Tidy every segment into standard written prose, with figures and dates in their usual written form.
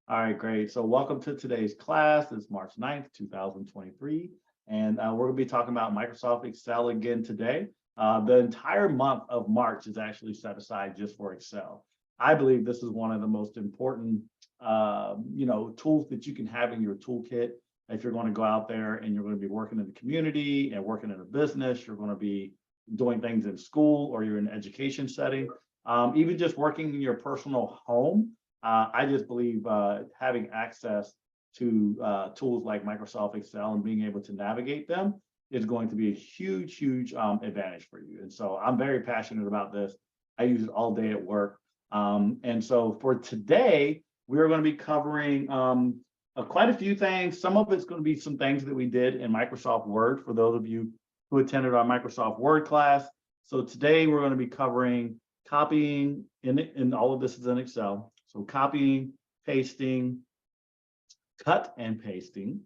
All right, great. So welcome to today's class. It's March 9th, 2023. And we're going to be talking about Microsoft Excel again today. The entire month of March is actually set aside just for Excel. I believe this is one of the most important, tools that you can have in your toolkit. If you're going to go out there and you're going to be working in the community and working in a business, you're going to be doing things in school or you're in an education setting, even just working in your personal home. I just believe having access to tools like Microsoft Excel and being able to navigate them is going to be a huge advantage for you. And so I'm very passionate about this. I use it all day at work. And so for today, we're going to be covering quite a few things. Some of it's going to be some things that we did in Microsoft Word for those of you who attended our Microsoft Word class. So today we're going to be covering copying, and all of this is in Excel. So copying, pasting, cut and pasting,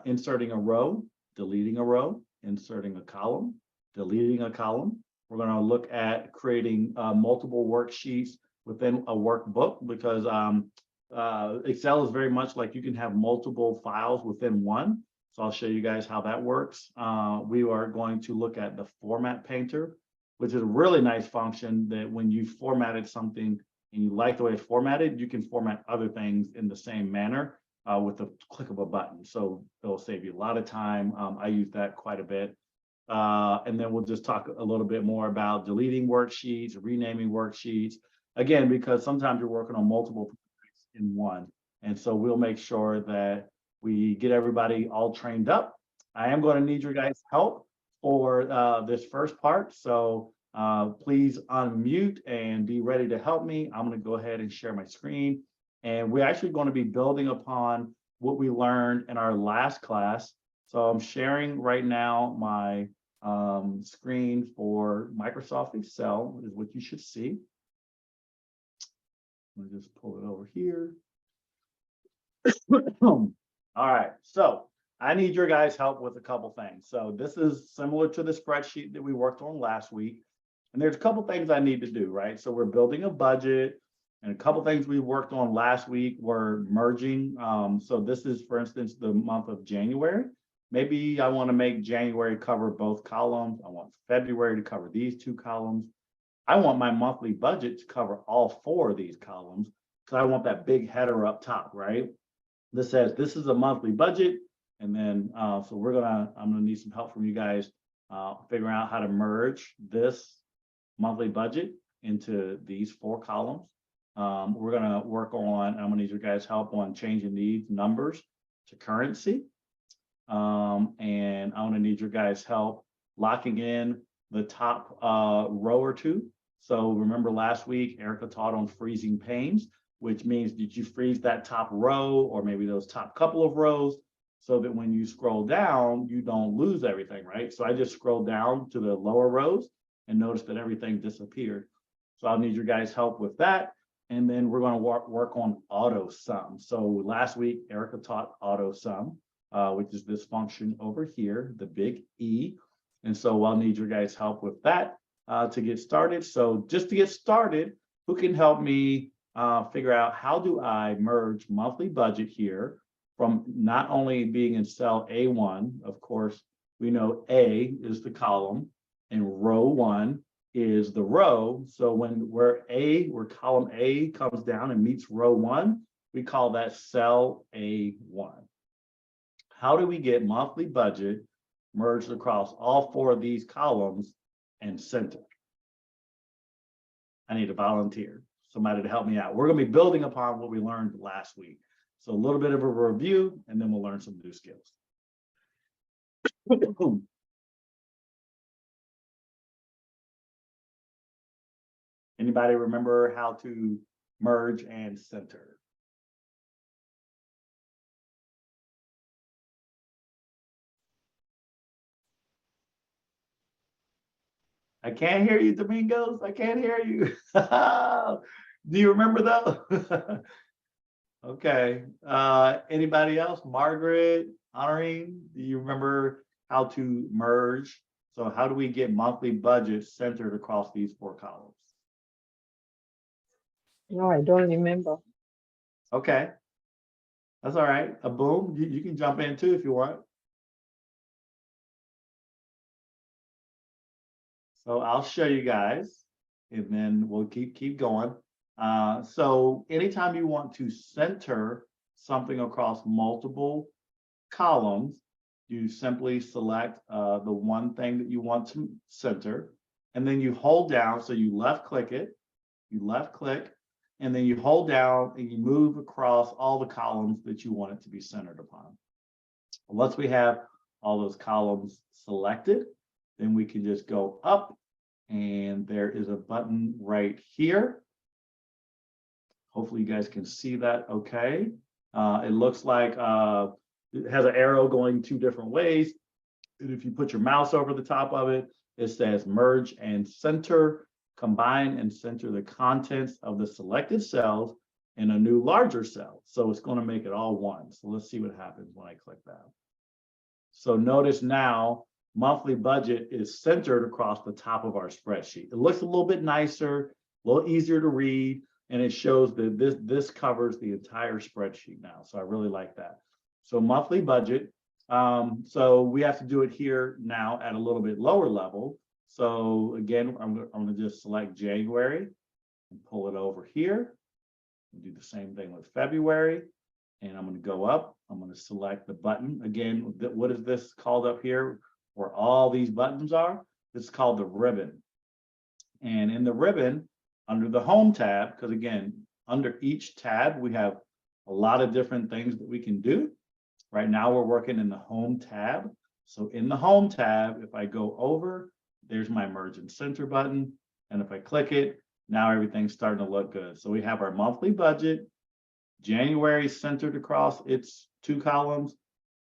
inserting a row, deleting a row, inserting a column, deleting a column. We're going to look at creating multiple worksheets within a workbook because Excel is very much like you can have multiple files within one. So I'll show you guys how that works. We are going to look at the format painter, which is a really nice function that when you formatted something and you like the way it's formatted, you can format other things in the same manner with the click of a button. So it'll save you a lot of time. I use that quite a bit. And then we'll just talk a little bit more about deleting worksheets, renaming worksheets. Again, because sometimes you're working on multiple projects in one. And so we'll make sure that we get everybody all trained up. I am going to need your guys' help for this first part. So please unmute and be ready to help me. I'm going to go ahead and share my screen. And we're actually going to be building upon what we learned in our last class. So I'm sharing right now my screen for Microsoft Excel is what you should see. Let me just pull it over here. All right, so I need your guys' help with a couple things. So this is similar to the spreadsheet that we worked on last week. And there's a couple things I need to do, right? So we're building a budget. And a couple things we worked on last week were merging. So this is, for instance, the month of January. Maybe I want to make January cover both columns. I want February to cover these two columns. I want my monthly budget to cover all four of these columns because I want that big header up top, right? This says this is a monthly budget. And then, so I'm gonna need some help from you guys figuring out how to merge this monthly budget into these four columns. We're gonna work on, I'm gonna need your guys' help on changing these numbers to currency. And I'm gonna need your guys' help locking in the top row or two. So remember last week, Erica taught on freezing panes, which means did you freeze that top row or maybe those top couple of rows so that when you scroll down, you don't lose everything, right? So I just scrolled down to the lower rows and notice that everything disappeared. So I'll need your guys' help with that. And then we're going to work on auto sum. So last week, Erica taught auto sum, which is this function over here, the big E. And so I'll need your guys' help with that to get started. So just to get started, who can help me figure out how do I merge monthly budget here from not only being in cell A1, of course, we know A is the column and row 1 is the row. So where column A comes down and meets row 1, we call that cell A1. How do we get monthly budget merged across all four of these columns and center? I need a volunteer, somebody to help me out. We're going to be building upon what we learned last week. So a little bit of a review, and then we'll learn some new skills. Anybody remember how to merge and center? I can't hear you, Domingos. I can't hear you. Do you remember though? Okay. Anybody else? Margaret, Honorine, do you remember how to merge? So how do we get monthly budget centered across these four columns? No, I don't remember. Okay. That's all right. A boom. You can jump in too if you want. So I'll show you guys, and then we'll keep going. So anytime you want to center something across multiple columns, you simply select the one thing that you want to center, and then you hold down. So you left click it, you left click, and then you hold down and you move across all the columns that you want it to be centered upon. Once we have all those columns selected, then we can just go up, and there is a button right here. Hopefully you guys can see that okay. It looks like it has an arrow going two different ways. And if you put your mouse over the top of it, it says merge and center, combine and center the contents of the selected cells in a new larger cell. So it's going to make it all one. So let's see what happens when I click that. So notice now monthly budget is centered across the top of our spreadsheet. It looks a little bit nicer, a little easier to read, and it shows that this covers the entire spreadsheet now. So I really like that. So monthly budget. So we have to do it here now at a little bit lower level. So again, I'm going to just select January and pull it over here. And do the same thing with February. And I'm going to go up. I'm going to select the button. Again, what is this called up here where all these buttons are? It's called the ribbon. And in the ribbon, under the Home tab, because again, under each tab, we have a lot of different things that we can do. Right now, we're working in the Home tab. So in the Home tab, if I go over, there's my Merge and Center button. And if I click it, now everything's starting to look good. So we have our monthly budget. January centered across its two columns.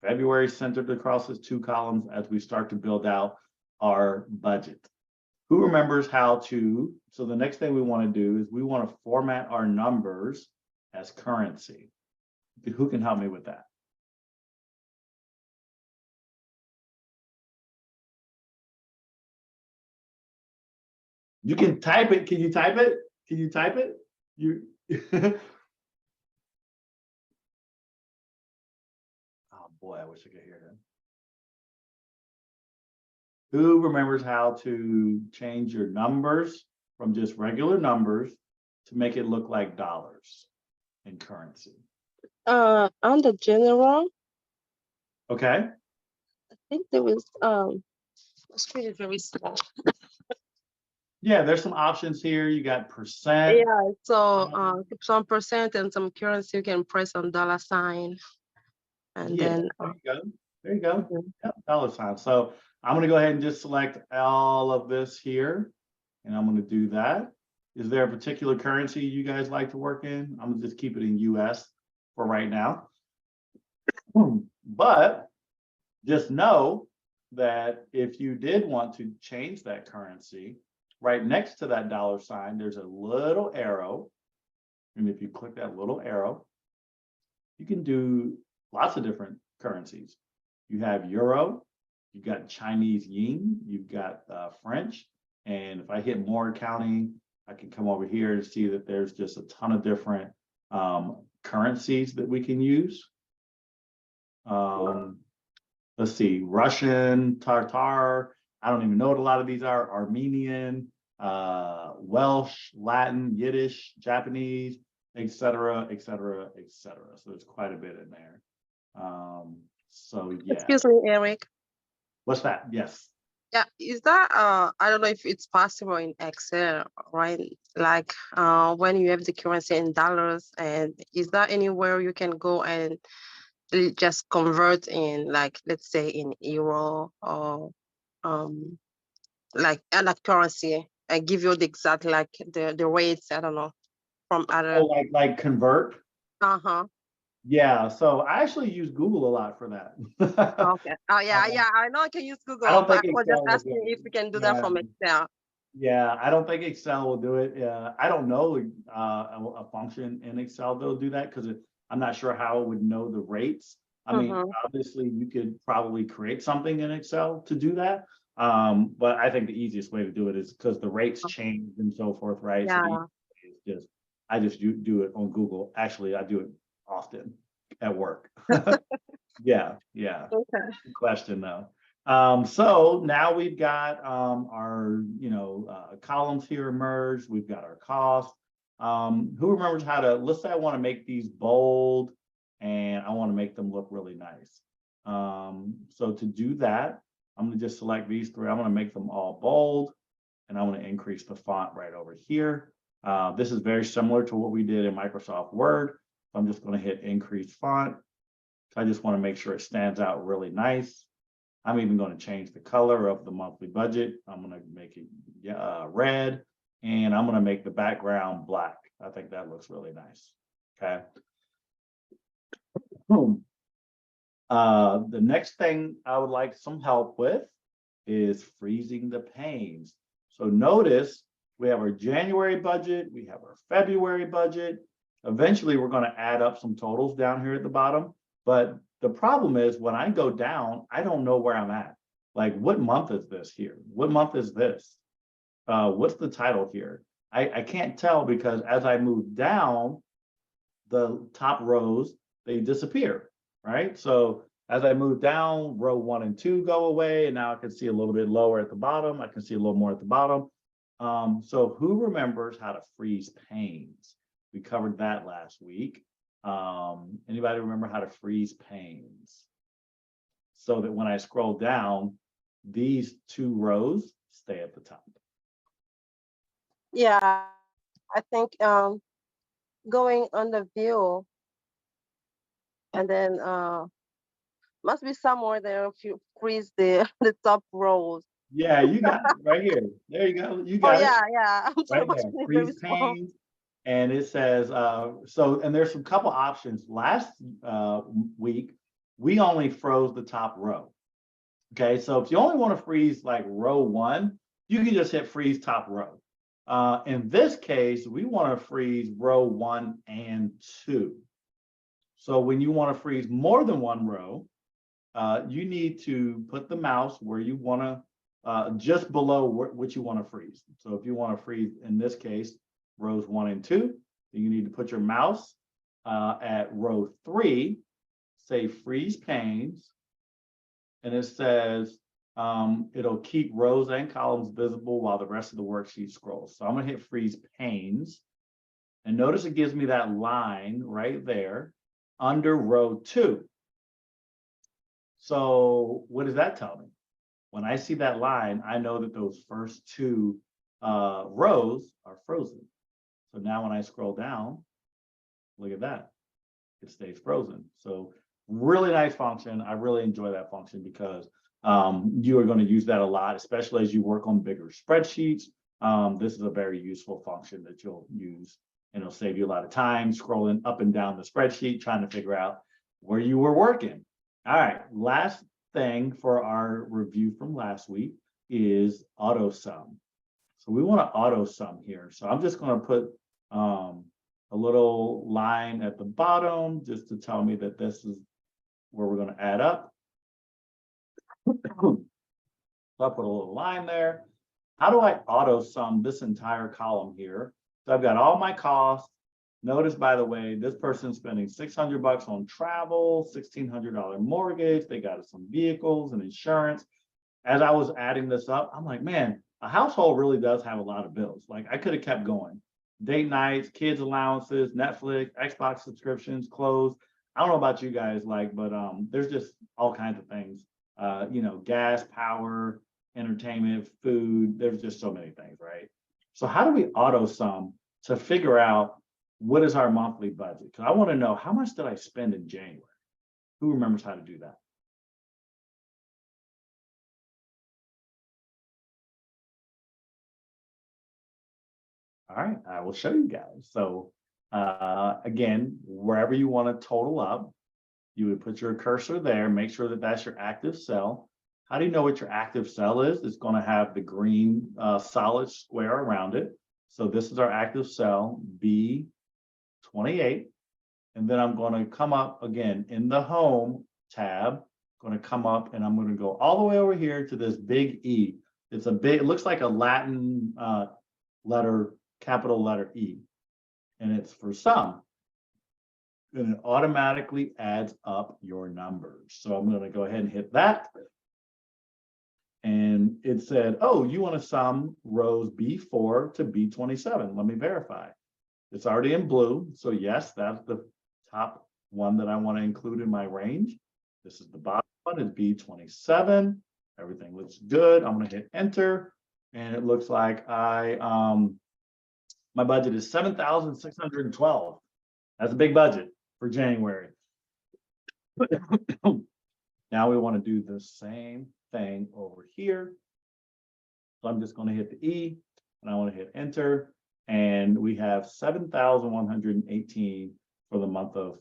February centered across its two columns as we start to build out our budget. Who remembers how to, so the next thing we want to do is we want to format our numbers as currency. Who can help me with that? You can type it. Can you type it? Can you type it? You. Oh boy, I wish I could hear him. Who remembers how to change your numbers from just regular numbers to make it look like dollars in currency? On the general, Okay. I think there was screen is very small. Yeah, there's some options here. You got percent. Yeah, so some percent and some currency you can press on dollar sign, and Yeah, then there you go. There you go. mhm. Yep, dollar sign. So I'm going to go ahead and just select all of this here, and I'm going to do that. Is there a particular currency you guys like to work in? I'm going to just keep it in US for right now. But just know that if you did want to change that currency, right next to that dollar sign, there's a little arrow. And if you click that little arrow, you can do lots of different currencies. You have euro, you've got Chinese yen, you've got French. And if I hit more accounting, I can come over here and see that there's just a ton of different currencies that we can use. Let's see, Russian, Tartar. I don't even know what a lot of these are. Armenian, Welsh, Latin, Yiddish, Japanese, etc., etc., etc. So there's quite a bit in there. So yeah. Excuse me, Eric. What's that? Yes. Yeah, is that I don't know if it's possible in Excel, right? Like when you have the currency in dollars, and is there anywhere you can go and just convert in, like, let's say in euro or like other currency and give you the exact, like the rates, I don't know, from other. Oh, like convert. Uh-huh. Yeah. So I actually use Google a lot for that. Okay. Oh yeah, I know I can use I Google, don't but think I was just Excel will do asking if it. we can do that Yeah. from Excel. Yeah, I don't think Excel will do it. I don't know a function in Excel that'll do that because I'm not sure how it would know the rates. I mean, obviously you could probably create something in Excel to do that. But I think the easiest way to do it is because the rates change and so forth, right? So the Yeah. easiest way is I just do it on Google. Actually, I do it often. at work. Yeah, yeah. Okay. Good question though. So now we've got our, columns here emerged. We've got our costs. Who remembers how to, let's say I want to make these bold and I want to make them look really nice. So to do that, I'm going to just select these three. I'm going to make them all bold and I'm going to increase the font right over here. This is very similar to what we did in Microsoft Word. So I'm just going to hit increase font. I just want to make sure it stands out really nice. I'm even going to change the color of the monthly budget. I'm going to make it red, and I'm going to make the background black. I think that looks really nice. Okay. Boom. The next thing I would like some help with is freezing the panes. So notice we have our January budget, we have our February budget. Eventually, we're going to add up some totals down here at the bottom. But the problem is when I go down, I don't know where I'm at. Like, what month is this here? What month is this? What's the title here? I can't tell because as I move down, the top rows, they disappear, right? So as I move down, row 1 and 2 go away, and now I can see a little bit lower at the bottom. I can see a little more at the bottom. So who remembers how to freeze panes? We covered that last week. Anybody remember how to freeze panes? So that when I scroll down, these 2 rows stay at the top. Yeah, I think going on the view and then must be somewhere there if you freeze the the top rows. Yeah, you got it right here. There you go. You Oh got it yeah, yeah. I'm sorry, right but there. it's very Freeze small. panes. And it says, and there's some couple options. Last week, we only froze the top row. Okay, so if you only want to freeze like row 1, you can just hit freeze top row. In this case, we want to freeze row 1 and 2. So when you want to freeze more than one row, you need to put the mouse where you want to, just below what you want to freeze. So if you want to freeze, in this case, rows 1 and 2, then you need to put your mouse at row 3, say freeze panes, and it says it'll keep rows and columns visible while the rest of the worksheet scrolls. So I'm going to hit freeze panes, and notice it gives me that line right there under row 2. So what does that tell me? When I see that line, I know that those first 2 rows are frozen. So now when I scroll down, look at that, it stays frozen. So really nice function. I really enjoy that function because you are going to use that a lot, especially as you work on bigger spreadsheets. This is a very useful function that you'll use, and it'll save you a lot of time scrolling up and down the spreadsheet, trying to figure out where you were working. All right, last thing for our review from last week is auto sum. So we want to auto sum here. So I'm just going to put a little line at the bottom just to tell me that this is where we're going to add up. So I'll put a little line there. How do I auto sum this entire column here? So I've got all my costs. Notice, by the way, this person's spending $600 on travel, $1,600 mortgage. They got some vehicles and insurance. As I was adding this up, I'm like, man, a household really does have a lot of bills. Like I could have kept going. Date nights, kids allowances, Netflix, Xbox subscriptions, clothes. I don't know about you guys, but there's just all kinds of things. Gas, power, entertainment, food. There's just so many things, right? So how do we auto sum to figure out what is our monthly budget? Because I want to know, how much did I spend in January? Who remembers how to do that? All right, I will show you guys. So again, wherever you want to total up, you would put your cursor there, make sure that that's your active cell. How do you know what your active cell is? It's going to have the green solid square around it. So this is our active cell, B28. And then I'm going to come up again in the home tab, going to come up and I'm going to go all the way over here to this big E. It's a big, it looks like a Latin letter, capital letter E, and it's for sum. and it automatically adds up your numbers. So I'm going to go ahead and hit that. And it said, oh, you want to sum rows B4 to B27. Let me verify. It's already in blue. So yes, that's the top one that I want to include in my range. This is the bottom one, is B27. Everything looks good. I'm going to hit enter. And it looks like my budget is $7,612. That's a big budget for January. Now we want to do the same thing over here. So I'm just going to hit the E and I want to hit enter. And we have 7,118 for the month of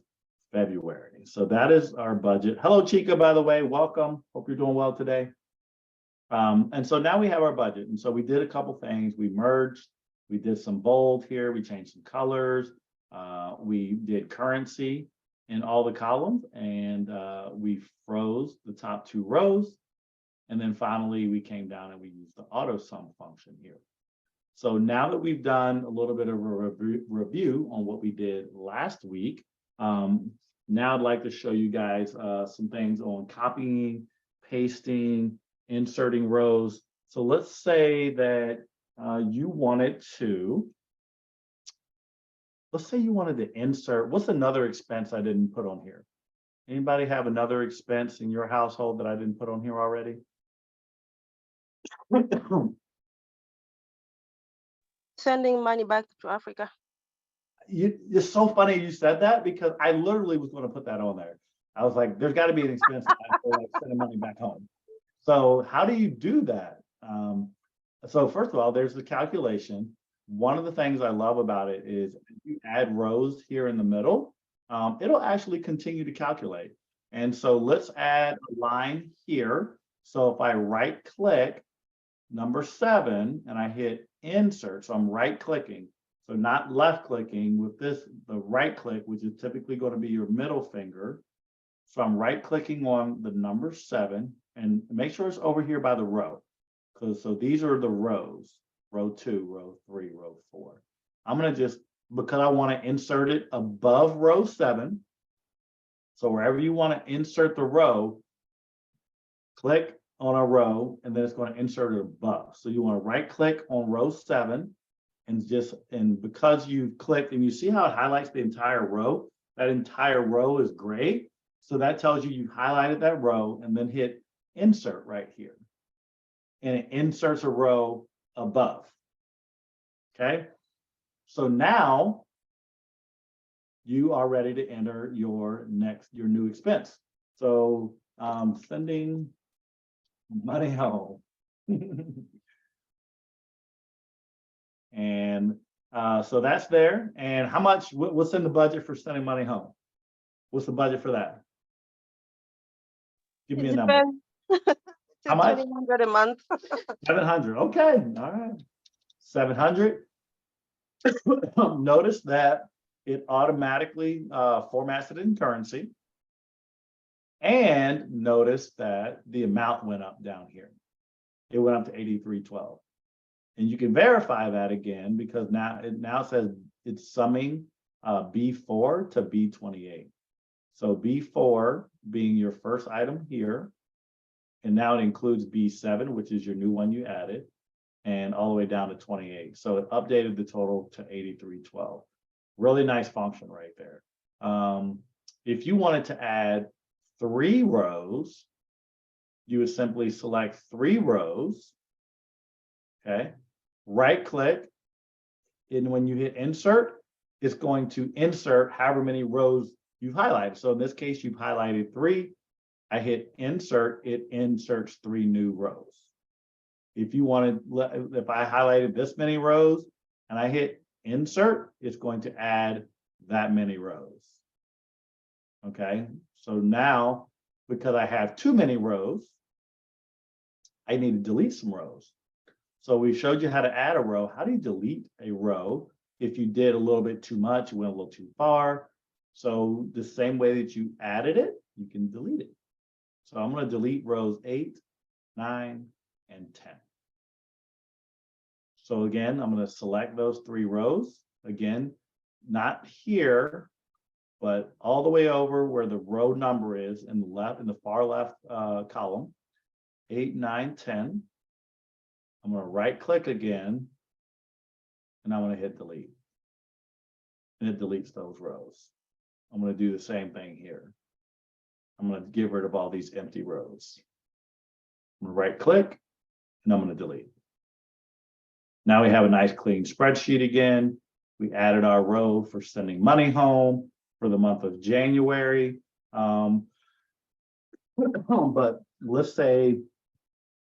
February. So that is our budget. Hello, Chica, by the way, welcome. Hope you're doing well today. And so now we have our budget. And so we did a couple things. We merged, we did some bold here, we changed some colors, we did currency in all the columns, and we froze the top two rows. And then finally, we came down and we used the auto sum function here. So now that we've done a little bit of a review on what we did last week, now I'd like to show you guys some things on copying, pasting, inserting rows. So let's say that you wanted to, let's say you wanted to insert, what's another expense I didn't put on here? Anybody have another expense in your household that I didn't put on here already? Sending money back to Africa. It's so funny you said that, because I literally was going to put that on there. I was like, there's got to be an expense for like sending money back home. So how do you do that? So first of all, there's the calculation. One of the things I love about it is if you add rows here in the middle, it'll actually continue to calculate. And so let's add a line here. So if I right click number 7 and I hit insert, so I'm right clicking, so not left clicking with this, the right click, which is typically going to be your middle finger. So I'm right clicking on the number 7 and make sure it's over here by the row. Because so these are the rows, row 2, row 3, row 4. I'm going to just, because I want to insert it above row 7. So wherever you want to insert the row, click on a row, and then it's going to insert it above. So you want to right click on row 7 and because you've clicked and you see how it highlights the entire row, that entire row is gray. So that tells you you've highlighted that row, and then hit insert right here. And it inserts a row above. Okay. So now you are ready to enter your new expense. So sending money home. And so that's there. And how much, what's in the budget for sending money home? What's the budget for that? Give me a number. How much? $700 a month. 700. Okay. All right. 700. Notice that it automatically formats it in currency. And notice that the amount went up down here. It went up to 8312. And you can verify that again, because now it says it's summing B4 to B28. So B4 being your first item here, and now it includes B7, which is your new one you added, and all the way down to 28. So it updated the total to 8312. Really nice function right there. If you wanted to add 3 rows, you would simply select 3 rows. Okay. Right click, and when you hit insert, it's going to insert however many rows you've highlighted. So in this case, you've highlighted 3. I hit insert, it inserts 3 new rows. If you wanted, if I highlighted this many rows and I hit insert, it's going to add that many rows. Okay, so now because I have too many rows, I need to delete some rows. So we showed you how to add a row. How do you delete a row? If you did a little bit too much, you went a little too far. So the same way that you added it, you can delete it. So I'm going to delete rows 8, 9, and 10. So again, I'm going to select those 3 rows. Again, not here, but all the way over where the row number is in the far left column, 8, 9, 10. I'm going to right click again, and I'm going to hit delete. And it deletes those rows. I'm going to do the same thing here. I'm going to get rid of all these empty rows. I'm going to right click, and I'm going to delete. Now we have a nice clean spreadsheet again. We added our row for sending money home for the month of January. But let's say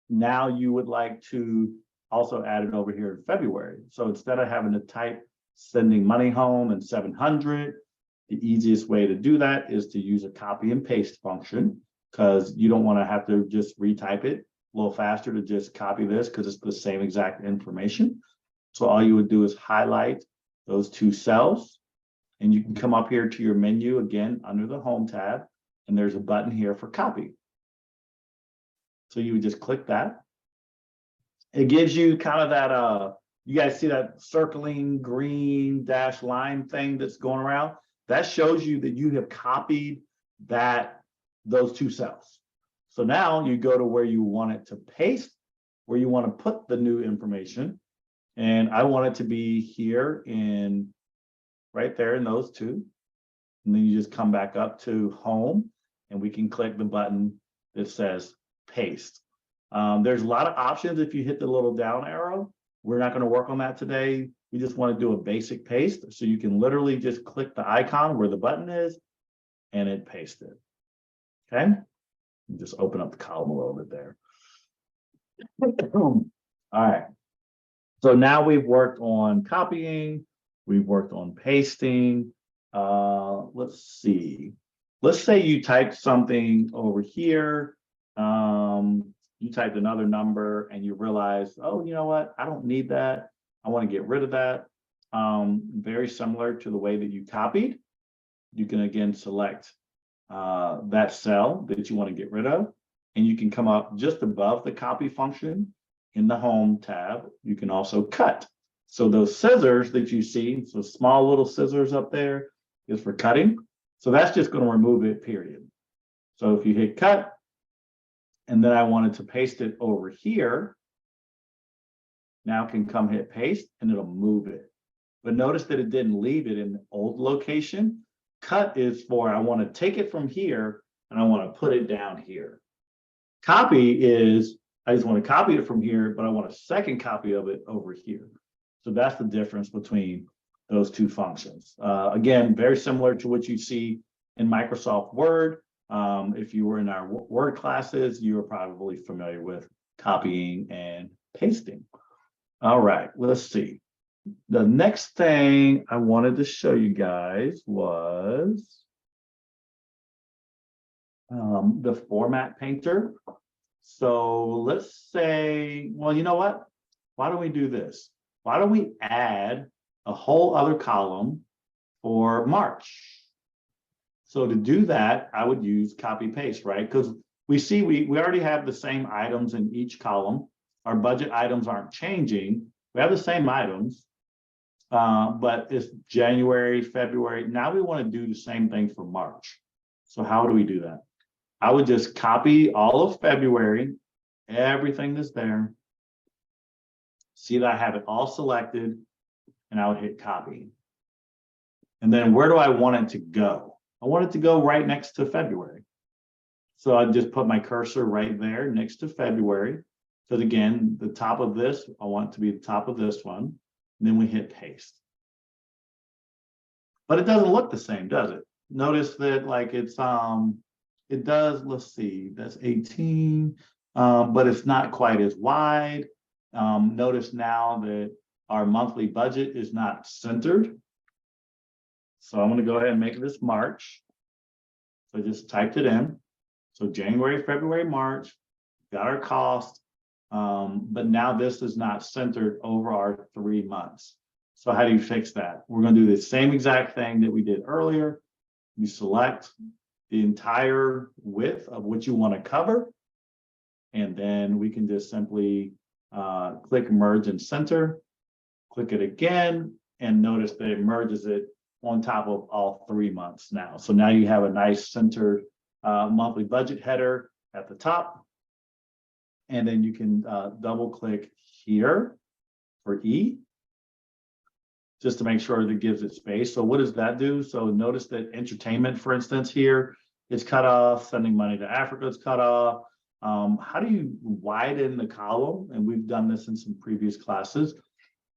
now you would like to also add it over here in February. So instead of having to type sending money home and 700, the easiest way to do that is to use a copy and paste function, because you don't want to have to just retype it. A little faster to just copy this because it's the same exact information. So all you would do is highlight those two cells, and you can come up here to your menu again under the Home tab, and there's a button here for copy. So you would just click that. It gives you kind of that, you guys see that circling green dash line thing that's going around? That shows you that you have copied those two cells. So now you go to where you want it to paste, where you want to put the new information. And I want it to be here right there in those two. And then you just come back up to Home, and we can click the button that says paste. There's a lot of options if you hit the little down arrow. We're not going to work on that today. We just want to do a basic paste. So you can literally just click the icon where the button is, and it pastes it. Okay. Just open up the column a little bit there. All right. So now we've worked on copying. We've worked on pasting. Let's see. Let's say you typed something over here. You typed another number and you realize, oh, you know what? I don't need that. I want to get rid of that. Very similar to the way that you copied. You can again select that cell that you want to get rid of, and you can come up just above the copy function in the Home tab. You can also cut. So those scissors that you see, so small little scissors up there is for cutting. So that's just going to remove it, period. So if you hit cut, and then I wanted to paste it over here, now I can come hit paste and it'll move it. But notice that it didn't leave it in the old location. Cut is for, I want to take it from here and I want to put it down here. Copy is, I just want to copy it from here, but I want a second copy of it over here. So that's the difference between those two functions. Again, very similar to what you see in Microsoft Word. If you were in our Word classes, you are probably familiar with copying and pasting. All right, let's see. The next thing I wanted to show you guys was the format painter. So let's say, well, you know what? Why don't we do this? Why don't we add a whole other column for March? So to do that, I would use copy paste, right? Because we see we already have the same items in each column. Our budget items aren't changing. We have the same items, but it's January, February. Now we want to do the same thing for March. So how do we do that? I would just copy all of February, everything that's there. See that I have it all selected, and I would hit copy. And then where do I want it to go? I want it to go right next to February. So I just put my cursor right there next to February. So again, the top of this, I want it to be the top of this one. And then we hit paste. But it doesn't look the same, does it? Notice that like it's, it does, let's see, that's 18, but it's not quite as wide. Notice now that our monthly budget is not centered. So I'm going to go ahead and make this March. So I just typed it in. So January, February, March, got our cost. But now this is not centered over our 3 months. So how do you fix that? We're going to do the same exact thing that we did earlier. You select the entire width of what you want to cover. And then we can just simply click merge and center, click it again, and notice that it merges it on top of all 3 months now. So now you have a nice centered monthly budget header at the top. And then you can double click here for E, just to make sure that it gives it space. So what does that do? So notice that entertainment, for instance, here is cut off, sending money to Africa is cut off. How do you widen the column? And we've done this in some previous classes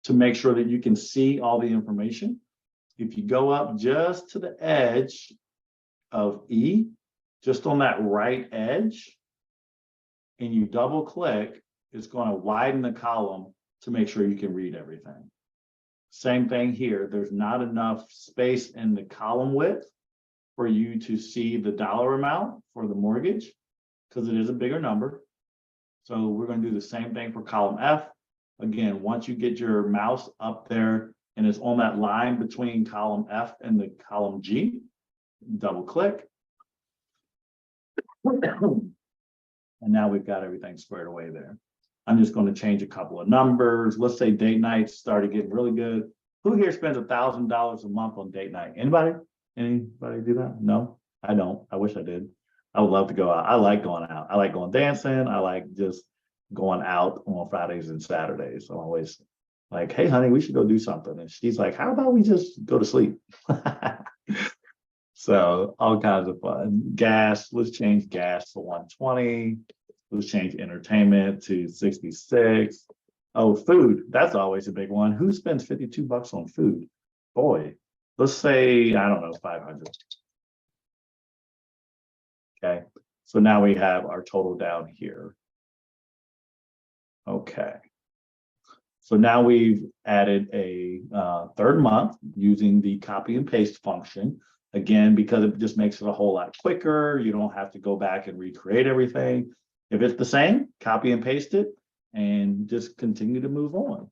to make sure that you can see all the information. If you go up just to the edge of E, just on that right edge, and you double click, it's going to widen the column to make sure you can read everything. Same thing here. There's not enough space in the column width for you to see the dollar amount for the mortgage, because it is a bigger number. So we're going to do the same thing for column F. Again, once you get your mouse up there and it's on that line between column F and the column G, double click. And now we've got everything squared away there. I'm just going to change a couple of numbers. Let's say date nights started getting really good. Who here spends $1,000 a month on date night? Anybody? Anybody do that? No, I don't. I wish I did. I would love to go out. I like going out. I like going dancing. I like just going out on Fridays and Saturdays. So I'm always like, hey, honey, we should go do something. And she's like, how about we just go to sleep? So all kinds of fun. Gas, let's change gas to 120. Let's change entertainment to 66. Oh, food, that's always a big one. Who spends 52 bucks on food? Boy, let's say, I don't know, 500. Okay, so now we have our total down here. Okay. So now we've added a third month using the copy and paste function. Again, because it just makes it a whole lot quicker. You don't have to go back and recreate everything. If it's the same, copy and paste it and just continue to move on.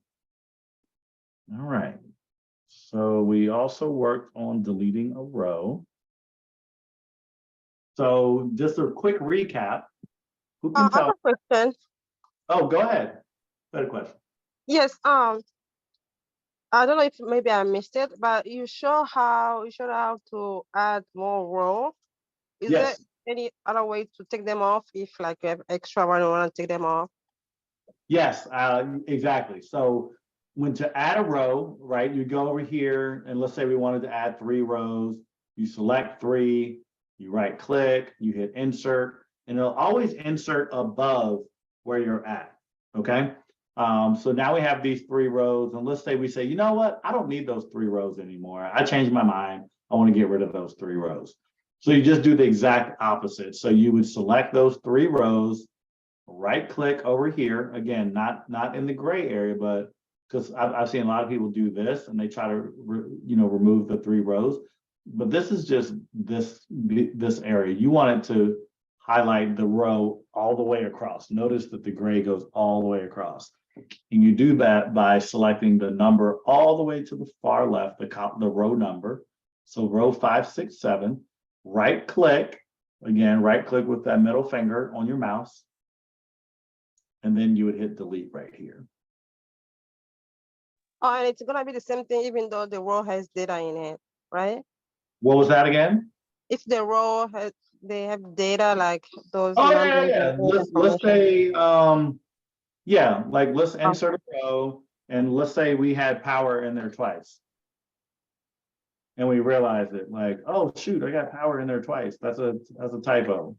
All right. So we also worked on deleting a row. So just a quick recap. Who can I have tell? a question. Oh, go ahead. Better question. Yes, I don't know if maybe I missed it, but you showed how to add more row. Is there Yes. any other way to take them off if like you have extra one you want to take them off? Yes, exactly. So when to add a row, right, you go over here and let's say we wanted to add 3 rows, you select 3, you right click, you hit insert, and it'll always insert above where you're at, okay? So now we have these 3 rows, and let's say we say, you know what, I don't need those 3 rows anymore. I changed my mind. I want to get rid of those 3 rows. So you just do the exact opposite. So you would select those 3 rows, right click over here, again, not in the gray area, but because I've seen a lot of people do this and they try to remove the 3 rows, but this is just this area. You want it to highlight the row all the way across. Notice that the gray goes all the way across. And you do that by selecting the number all the way to the far left, the row number. So row 567, right click, again, right click with that middle finger on your mouse. And then you would hit delete right here. Oh, and it's gonna be the same thing even though the row has data in it, right? What was that again? If the row they have data like those Oh, numbers yeah. and those Let's information. say, yeah, like let's Oh, insert a row and let's say we had power in there twice. And we realized it, like, oh shoot, I got power in there twice. That's a typo.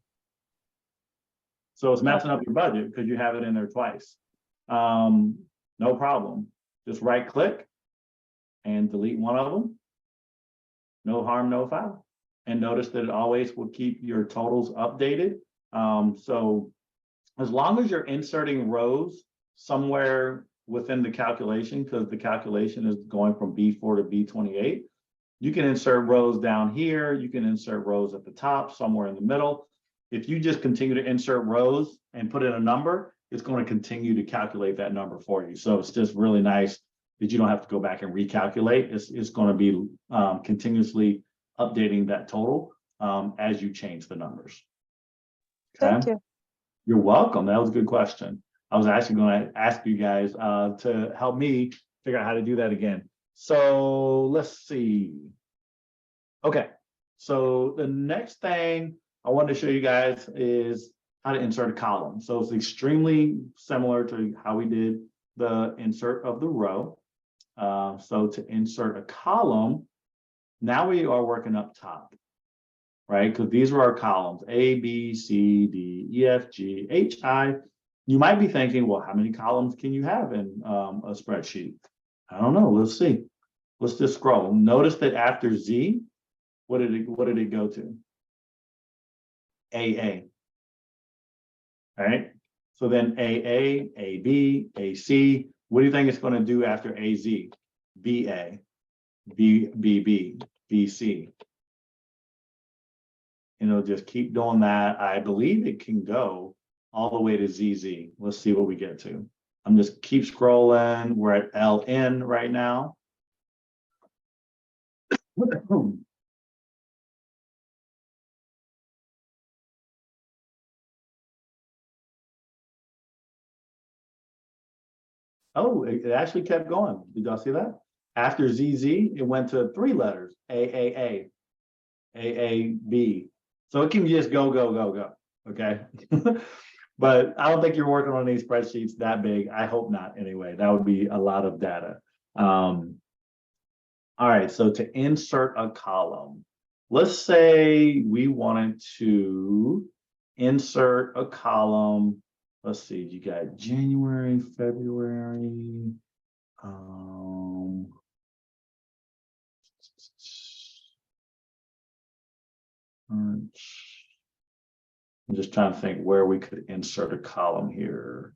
So it's messing up your budget because you have it in there twice. No problem. Just right click and delete one of them. No harm, no foul. And notice that it always will keep your totals updated. So as long as you're inserting rows somewhere within the calculation, because the calculation is going from B4 to B28, you can insert rows down here. You can insert rows at the top, somewhere in the middle. If you just continue to insert rows and put in a number, it's going to continue to calculate that number for you. So it's just really nice that you don't have to go back and recalculate. It's going to be continuously updating that total as you change the numbers. Okay. thank you. You're welcome. That was a good question. I was actually going to ask you guys to help me figure out how to do that again. So let's see. Okay, so the next thing I wanted to show you guys is how to insert a column. So it's extremely similar to how we did the insert of the row. So to insert a column, now we are working up top, right? Because these are our columns, A, B, C, D, E, F, G, H, I. You might be thinking, well, how many columns can you have in a spreadsheet? I don't know. Let's see. Let's just scroll. Notice that after Z, what did it go to? AA. All right. So then AA, AB, AC. What do you think it's going to do after AZ? BA, BB, BC. And it'll just keep doing that. I believe it can go all the way to ZZ. Let's see what we get to. I'm just keep scrolling. We're at LN right now. Oh, it actually kept going. Did y'all see that? After ZZ, it went to 3 letters, AAA, AAB. So it can just go, go, go, go. Okay. But I don't think you're working on these spreadsheets that big. I hope not anyway. That would be a lot of data. All right, so to insert a column, let's say we wanted to insert a column. Let's see, you got January, February. March. I'm just trying to think where we could insert a column here.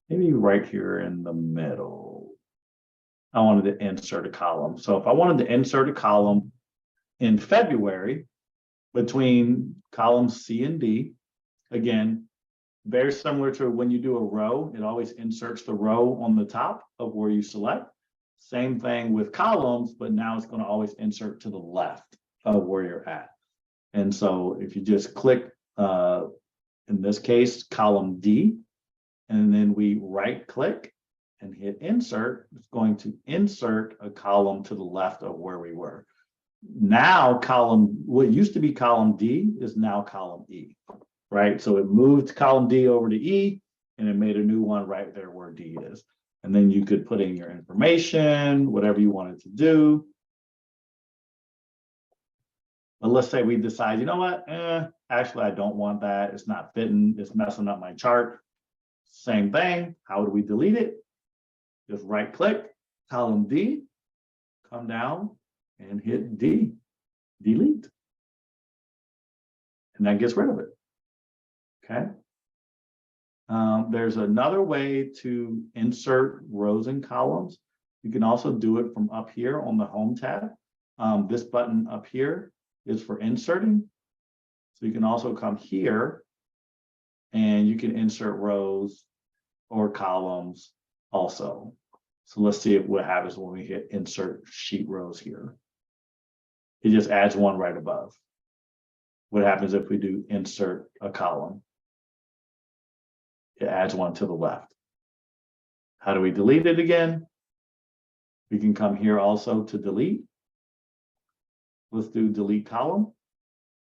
Maybe right here in the middle. I wanted to insert a column. So if I wanted to insert a column in February between columns C and D, again, very similar to when you do a row, it always inserts the row on the top of where you select. Same thing with columns, but now it's going to always insert to the left of where you're at. And so if you just click, in this case, column D, and then we right click and hit insert, it's going to insert a column to the left of where we were. Now what used to be column D is now column E, right? So it moved column D over to E and it made a new one right there where D is. And then you could put in your information, whatever you wanted to do. But let's say we decide, you know what? Actually, I don't want that. It's not fitting. It's messing up my chart. Same thing. How would we delete it? Just right click, column D, come down and hit D, delete. And that gets rid of it. Okay. There's another way to insert rows and columns. You can also do it from up here on the Home tab. This button up here is for inserting. So you can also come here and you can insert rows or columns also. So let's see what happens when we hit insert sheet rows here. It just adds one right above. What happens if we do insert a column? It adds one to the left. How do we delete it again? We can come here also to delete. Let's do delete column.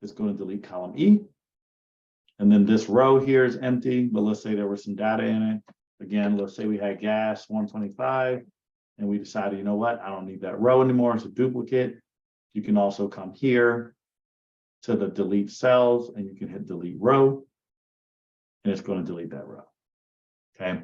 It's going to delete column E. And then this row here is empty, but let's say there was some data in it. Again, let's say we had gas 125 and we decided, you know what, I don't need that row anymore. It's a duplicate. You can also come here to the delete cells and you can hit delete row and it's going to delete that row. Okay.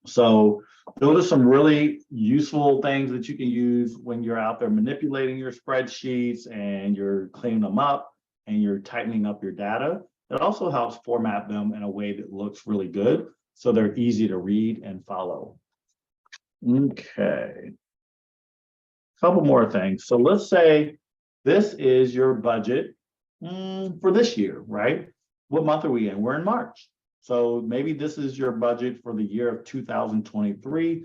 So those are some really useful things that you can use when you're out there manipulating your spreadsheets and you're cleaning them up and you're tightening up your data. It also helps format them in a way that looks really good, so they're easy to read and follow. Okay. A couple more things. So let's say this is your budget for this year, right? What month are we in? We're in March. So maybe this is your budget for the year of 2023.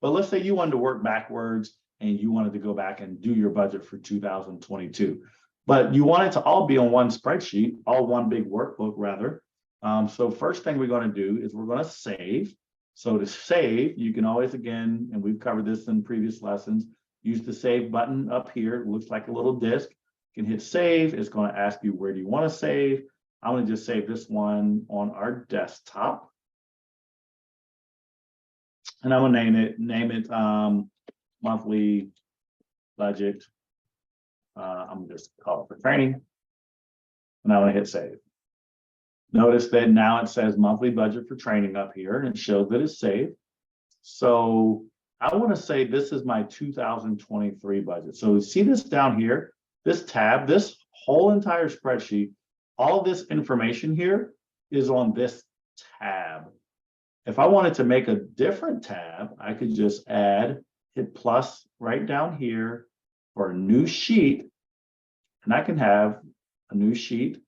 But let's say you wanted to work backwards and you wanted to go back and do your budget for 2022. But you want it to all be on one spreadsheet, all one big workbook rather. So first thing we're going to do is we're going to save. So to save, you can always, again, and we've covered this in previous lessons, use the save button up here. It looks like a little disk. You can hit save. It's going to ask you where do you want to save. I'm going to just save this one on our desktop. And I'm going to name it monthly budget. I'm going to just call it for training. And I'm going to hit save. Notice that now it says monthly budget for training up here, and it shows that it's saved. So I want to say this is my 2023 budget. So see this down here, this tab, this whole entire spreadsheet, all this information here is on this tab. If I wanted to make a different tab, I could just hit plus right down here for a new sheet, and I can have a new sheet.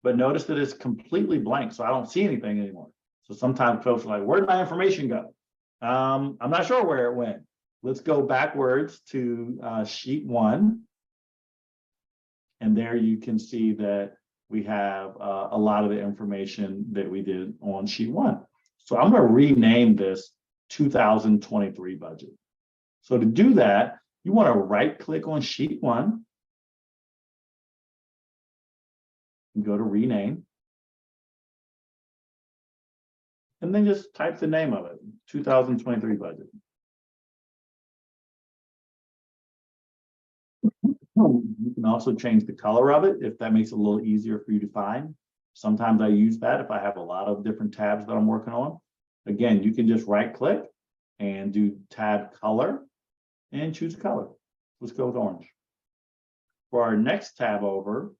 But notice that it's completely blank, so I don't see anything anymore. So sometimes folks are like, where'd my information go? I'm not sure where it went. Let's go backwards to sheet 1. And there you can see that we have a lot of the information that we did on sheet 1. So I'm going to rename this 2023 budget. So to do that, you want to right click on sheet 1. And go to rename. And then just type the name of it, 2023 budget. You can also change the color of it if that makes it a little easier for you to find. Sometimes I use that if I have a lot of different tabs that I'm working on. Again, you can just right click and do tab color and choose a color. Let's go with orange. For our next tab over,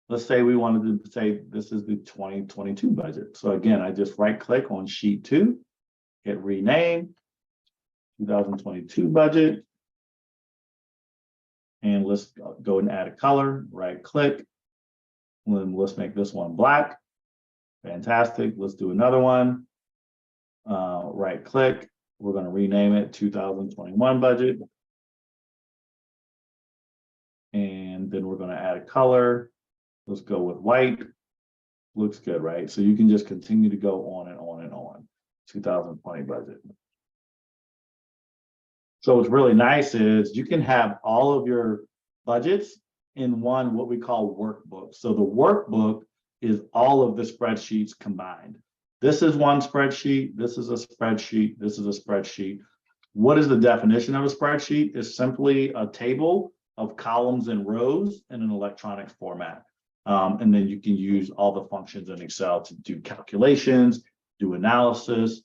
let's say we wanted to say this is the 2022 budget. So again, I just right click on sheet 2, hit rename, 2022 budget. And let's go and add a color, right click. And then let's make this one black. Fantastic. Let's do another one. Right click. We're going to rename it 2021 budget. And then we're going to add a color. Let's go with white. Looks good, right? So you can just continue to go on and on and on. 2020 budget. So what's really nice is you can have all of your budgets in one, what we call workbook. So the workbook is all of the spreadsheets combined. This is one spreadsheet. This is a spreadsheet. This is a spreadsheet. What is the definition of a spreadsheet? It's simply a table of columns and rows in an electronic format. And then you can use all the functions in Excel to do calculations, do analysis,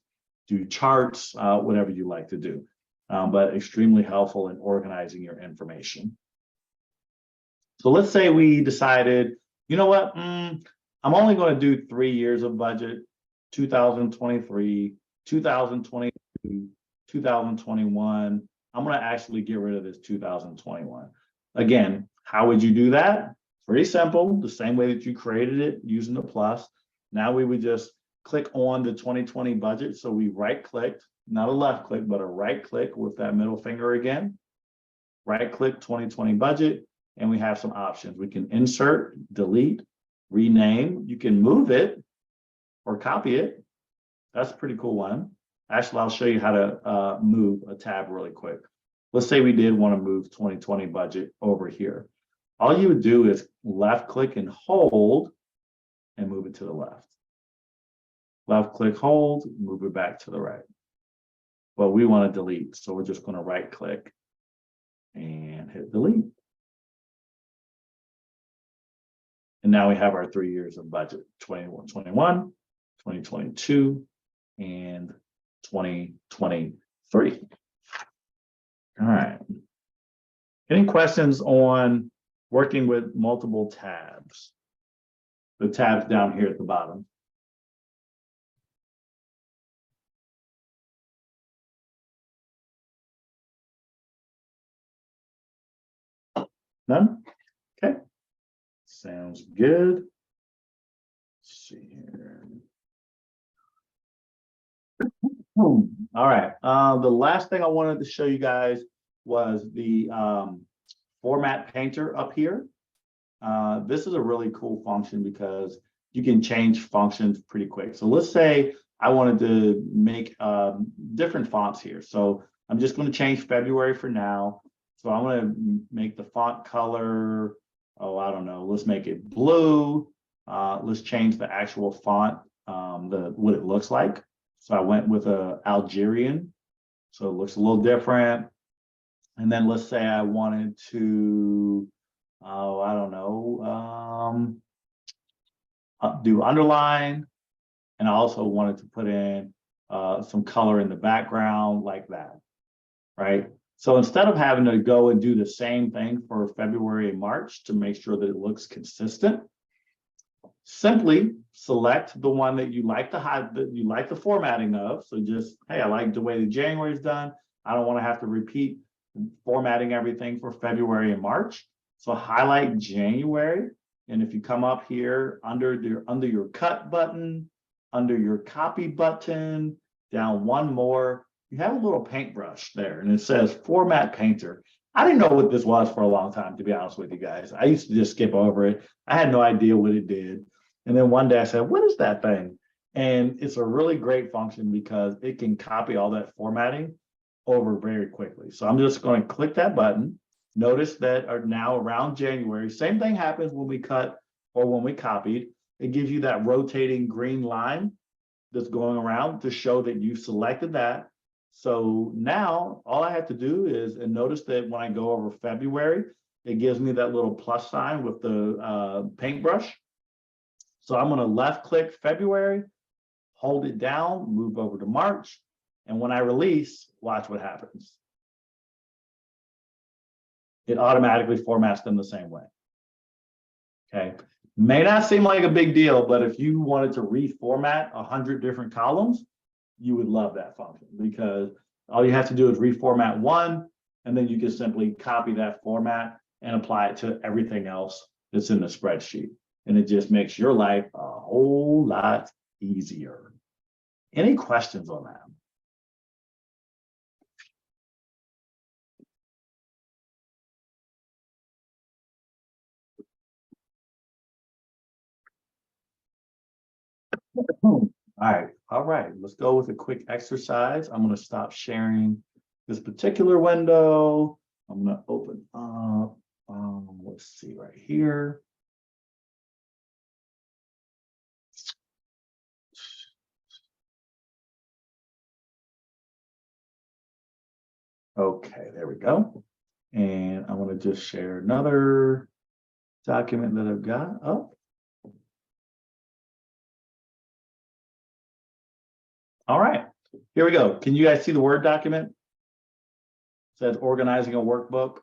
do charts, whatever you like to do. But extremely helpful in organizing your information. So let's say we decided, you know what, I'm only going to do 3 years of budget, 2023, 2022, 2021. I'm going to actually get rid of this 2021. Again, how would you do that? Pretty simple, the same way that you created it using the plus. Now we would just click on the 2020 budget. So we right clicked, not a left click, but a right click with that middle finger again. Right click 2020 budget, and we have some options. We can insert, delete, rename. You can move it or copy it. That's a pretty cool one. Actually, I'll show you how to move a tab really quick. Let's say we did want to move 2020 budget over here. All you would do is left click and hold and move it to the left. Left click, hold, move it back to the right. Well, we want to delete, so we're just going to right click and hit delete. And now we have our 3 years of budget, 2021, 2022, and 2023. All right. Any questions on working with multiple tabs? The tabs down here at the bottom. None? Okay. Sounds good. Let's see here. All right. The last thing I wanted to show you guys was the format painter up here. This is a really cool function because you can change functions pretty quick. So let's say I wanted to make different fonts here. So I'm just going to change February for now. So I'm going to make the font color, oh, I don't know, let's make it blue. Let's change the actual font, what it looks like. So I went with a Algerian, so it looks a little different. And then let's say I wanted to, oh, I don't know, do underline. And I also wanted to put in some color in the background like that, right? So instead of having to go and do the same thing for February and March to make sure that it looks consistent, simply select the one that you like the formatting of. So just, hey, I like the way the January is done. I don't want to have to repeat formatting everything for February and March. So highlight January. And if you come up here under your cut button, under your copy button, down one more, you have a little paintbrush there and it says Format Painter. I didn't know what this was for a long time, to be honest with you guys. I used to just skip over it. I had no idea what it did. And then one day I said, what is that thing? And it's a really great function because it can copy all that formatting over very quickly. So I'm just going to click that button. Notice that now around January, same thing happens when we cut or when we copied. It gives you that rotating green line that's going around to show that you selected that. So now all I have to do is, and notice that when I go over February, it gives me that little plus sign with the paintbrush. So I'm going to left click February, hold it down, move over to March. And when I release, watch what happens. It automatically formats them the same way. Okay. May not seem like a big deal, but if you wanted to reformat 100 different columns, you would love that function because all you have to do is reformat one, and then you can simply copy that format and apply it to everything else that's in the spreadsheet. And it just makes your life a whole lot easier. Any questions on that? All right, let's go with a quick exercise. I'm going to stop sharing this particular window. I'm going to open up, let's see right here. Okay, there we go. And I want to just share another document that I've got. Oh. All right, here we go. Can you guys see the Word document? It says organizing a workbook.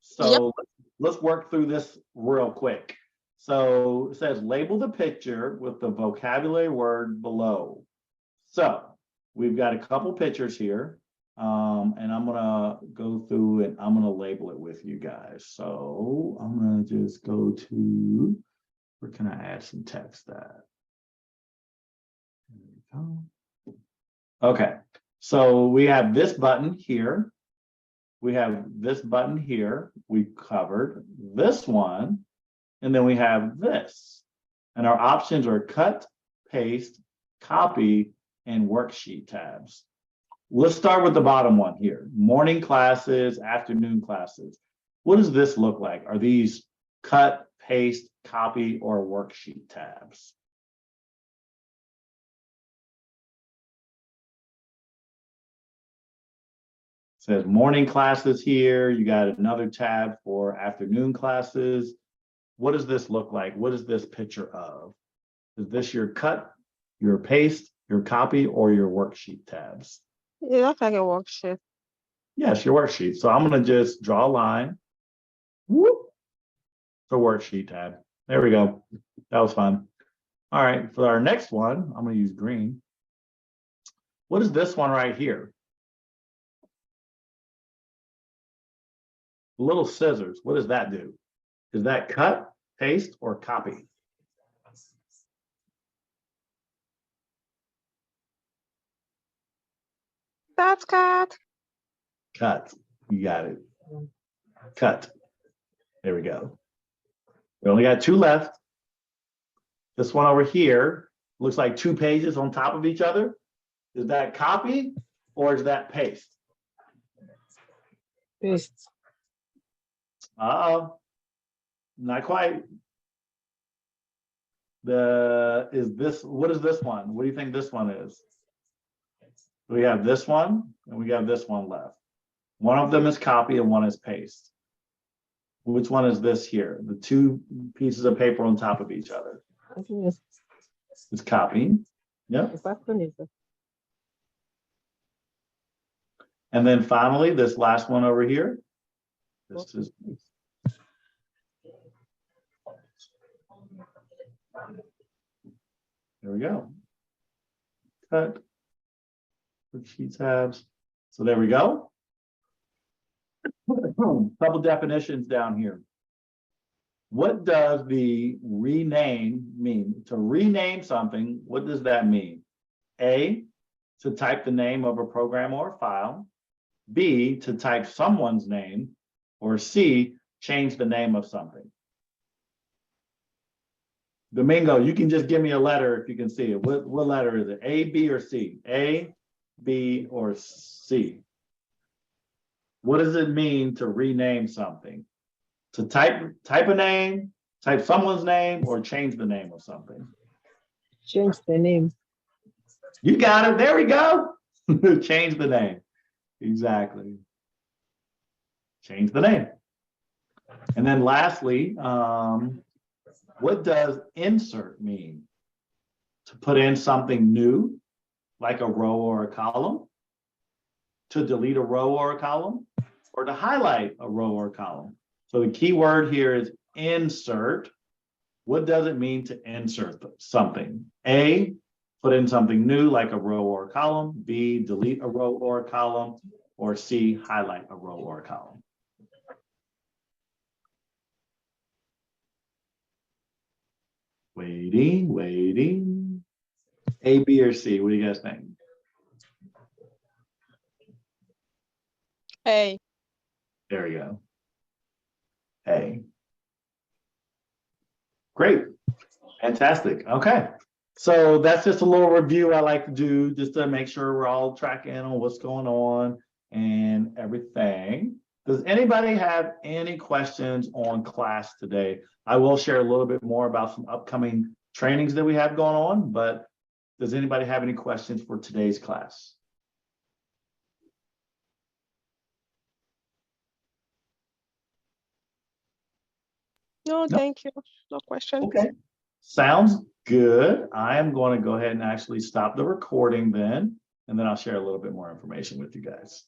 So yep. Let's work through this real quick. So it says label the picture with the vocabulary word below. So we've got a couple pictures here. And I'm gonna go through and I'm gonna label it with you guys. So I'm gonna just go to, where can I add some text at? There we go. Okay, so we have this button here. We have this button here. We covered this one, and then we have this. And our options are cut, paste, copy, and worksheet tabs. Let's start with the bottom one here. Morning classes, afternoon classes. What does this look like? Are these cut, paste, copy, or worksheet tabs? It says morning classes here. You got another tab for afternoon classes. What does this look like? What is this picture of? Is this your cut, your paste, your copy, or your worksheet tabs? It looks like a worksheet. Yes, your worksheet. So I'm going to just draw a line. Whoop. The worksheet tab. There we go. That was fun. All right, for our next one, I'm going to use green. What is this one right here? Little scissors. What does that do? Is that cut, paste, or copy? That's cut. Cut. You got it. Cut. There we go. We only got two left. This one over here looks like two pages on top of each other. Is that copy or is that paste? Paste. Not quite. What is this one? What do you think this one is? We have this one and we have this one left. One of them is copy and one is paste. Which one is this here? The two pieces of paper on top of each other. I think It's copy. Yep. it's actually the And then finally, this last one over here. This is there we go. Cut. Worksheet tabs. So there we go. Couple definitions down here. What does the rename mean? To rename something, what does that mean? A, to type the name of a program or file. B, to type someone's name. Or C, change the name of something. Domingo, you can just give me a letter if you can see it. What letter is it? A, B, or C? A, B, or C? What does it mean to rename something? To type a name, type someone's name, or change the name of something? change the name. You got it. There we go. Change the name. Exactly. Change the name. And then lastly, what does insert mean? To put in something new, like a row or a column, to delete a row or a column, or to highlight a row or a column. So the key word here is insert. What does it mean to insert something? A, put in something new like a row or a column. B, delete a row or a column. Or C, highlight a row or a column. Waiting. A, B, or C, what do you guys think? A. There we go. A. Great. Fantastic. Okay. So that's just a little review I like to do just to make sure we're all tracking on what's going on and everything. Does anybody have any questions on class today? I will share a little bit more about some upcoming trainings that we have going on, but does anybody have any questions for today's class? No, thank you. No question. Okay. Sounds good. I am going to go ahead and actually stop the recording then, and then I'll share a little bit more information with you guys.